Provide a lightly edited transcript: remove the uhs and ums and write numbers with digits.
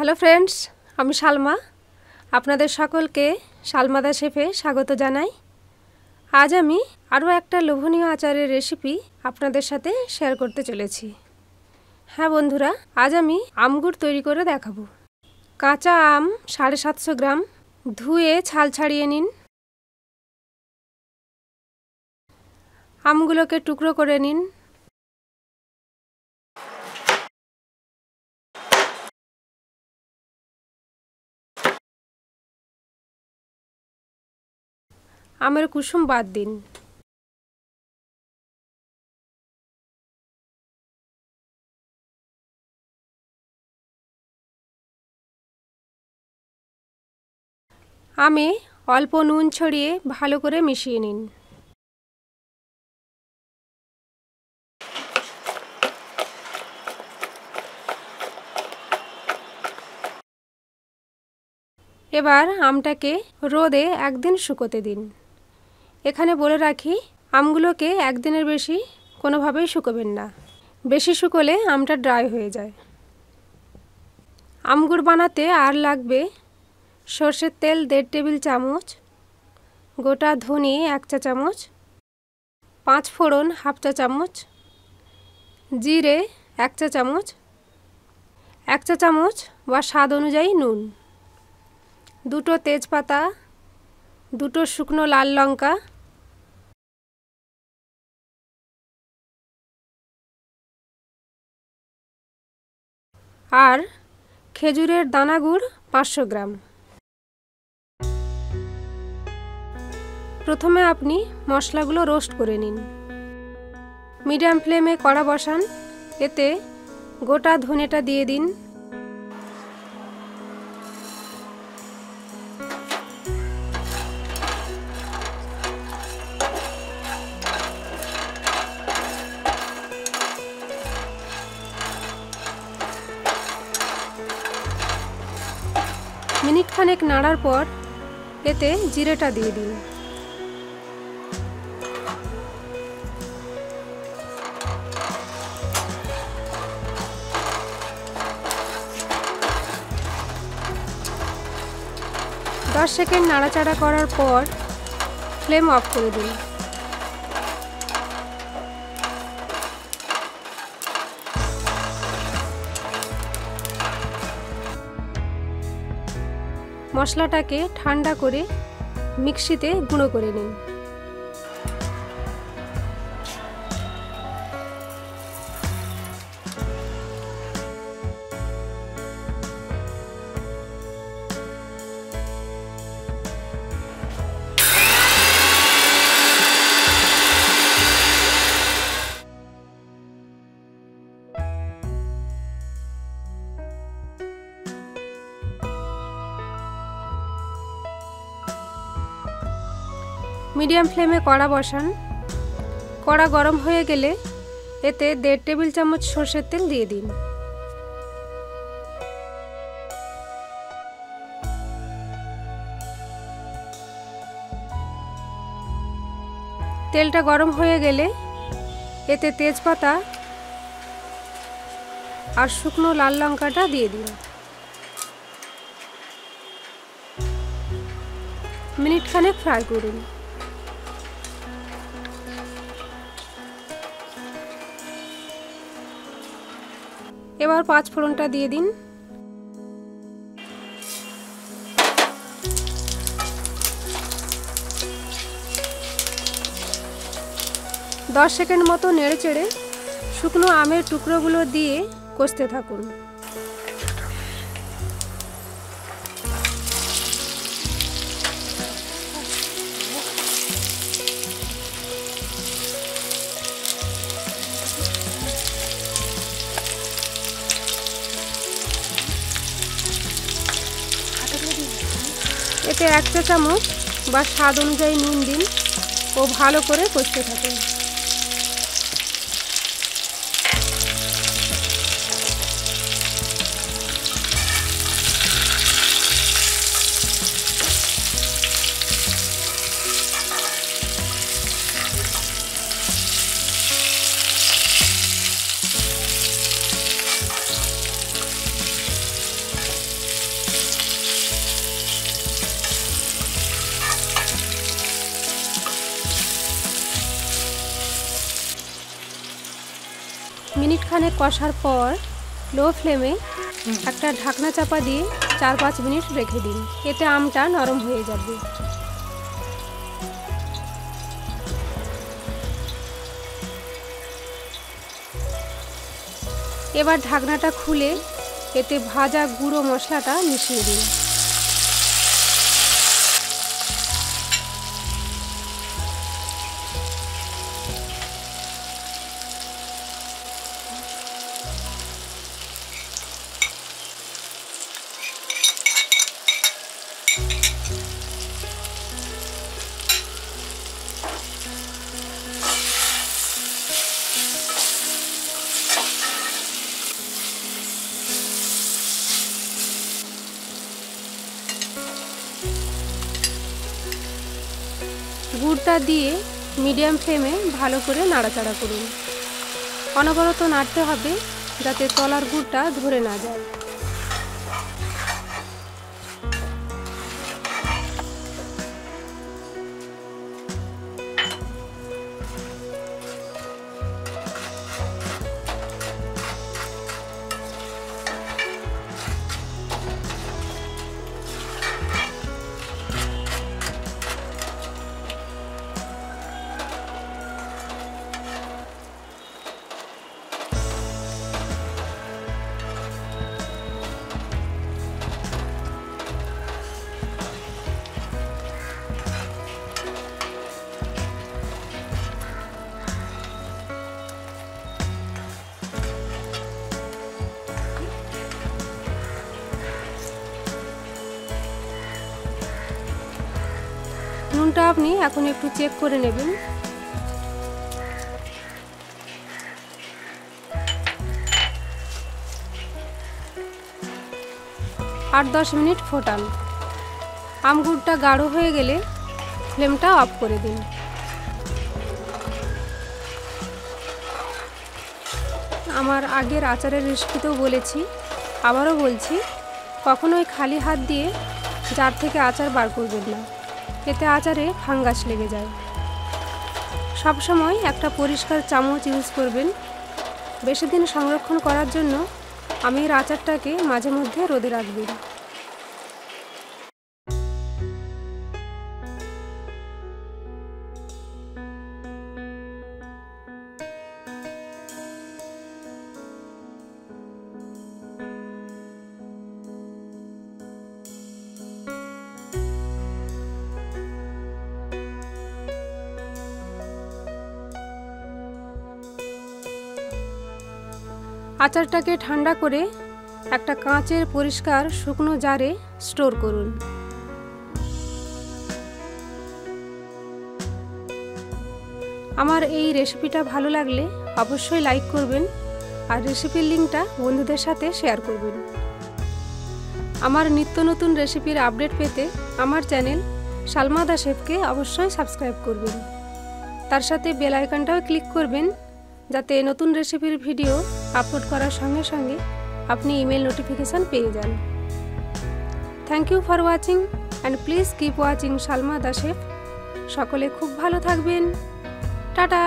Hello friends, আমি শালমা। আপনাদের সকলকে শালমাদা শেফে স্বাগত জানাই। আজ আমি আরও একটা লোভনীয় আচারের রেসিপি আপনাদের সাথে শেয়ার করতে চলেছি। হ্যাঁ বন্ধুরা, আজ আমি আমগুড় তৈরি করে দেখাবো। কাঁচা আম 750 গ্রাম ধুয়ে ছাল ছাড়িয়ে নিন। আমগুলোকে টুকরো করে নিন। আমের কুসুম বাদ দিন। আমে অল্প নুন ছড়িয়ে ভালো করে মিশিয়ে নিন। এবার আমটাকে রোদে একদিন শুকোতে দিন। এখানে বলে রাখি, আমগুলোকে একদিনের বেশি কোনোভাবেই শুকোবেন না, বেশি শুকোলে আমটা ড্রাই হয়ে যায়। আমগুড় বানাতে আর লাগবে সর্ষের তেল 1.5 টেবিল চামচ, গোটা ধনে 1 চা চামচ, 5 ফোড়ন 1/2 চা চামচ, জিরে 1 চা চামচ, 1 চা চামচ বা স্বাদ অনুযায়ী নুন, 2টো তেজপাতা, 2টো শুকনো লাল লঙ্কা, আর খেজুরের দানা গুড় 500 গ্রাম। প্রথমে আপনি মশলাগুলো রোস্ট করে নিন। মিডিয়াম ফ্লেমে কড়া বসান, এতে গোটা ধনেটা দিয়ে দিন। মিনিট খানেক নাড়ার পর এতে জিরেটা দিয়ে দিন। দশ সেকেন্ড নাড়াচাড়া করার পর ফ্লেম অফ করে দিন। মশলাটাকে ঠান্ডা করে মিক্সিতে গুঁড়ো করে নিন। মিডিয়াম ফ্লেমে কড়া বসান। কড়া গরম হয়ে গেলে এতে 1.5 টেবিল চামচ সরষের তেল দিয়ে দিন। তেলটা গরম হয়ে গেলে এতে তেজপাতা আর শুকনো লাল লঙ্কাটা দিয়ে দিন। মিনিট খানেক ফ্রাই করুন। এবার 5 ফোড়নটা দিয়ে দিন। দশ সেকেন্ড মতো নেড়েচেড়ে শুকনো আমের টুকরোগুলো দিয়ে কষতে থাকুন। এতে 1 চা চামচ বা স্বাদ অনুযায়ী নুন দিন ও ভালো করে কষতে থাকুন। মিনিট খানেক কষার পর লো ফ্লেমে একটা ঢাকনা চাপা দিয়ে 4-5 মিনিট রেখে দিন। এতে আমটা নরম হয়ে যাবে। এবার ঢাকনাটা খুলে এতে ভাজা গুঁড়ো মশলাটা মিশিয়ে দিন। গুড়টা দিয়ে মিডিয়াম ফ্লেমে ভালো করে নাড়াচাড়া করুন। অনবরত নাড়তে হবে যাতে তলার গুড়টা ধরে না যায়। নুনটা আপনি এখন একটু চেক করে নেবেন। আর 10 মিনিট ফোটান। আমগুড়টা গাঢ় হয়ে গেলে ফ্লেমটা অফ করে দিন। আমার আগের আচারের রেসিপিতেও বলেছি, আবারও বলছি, কখনোই খালি হাত দিয়ে জার থেকে আচার বার করবেন না, এতে আচারে ফাঙ্গাস লেগে যায়। সবসময় একটা পরিষ্কার চামচ ইউজ করবেন। বেশি দিন সংরক্ষণ করার জন্য আমের আচারটাকে মাঝে মধ্যে রোদে রাখবেন। আচারটাকে ঠান্ডা করে একটা কাঁচের পরিষ্কার শুকনো জারে স্টোর করুন। আমার এই রেসিপিটা ভালো লাগলে অবশ্যই লাইক করবেন আর রেসিপির লিঙ্কটা বন্ধুদের সাথে শেয়ার করবেন। আমার নিত্য নতুন রেসিপির আপডেট পেতে আমার চ্যানেল সালমা দা শেফকে অবশ্যই সাবস্ক্রাইব করবেন। তার সাথে বেল আইকনটাও ক্লিক করবেন যাতে নতুন রেসিপির ভিডিও আপলোড করার সঙ্গে সঙ্গে আপনি ইমেল নোটিফিকেশান পেয়ে যান। Thank you for watching and please keep watching Salma the chef. সকলে খুব ভালো থাকবেন। টাটা।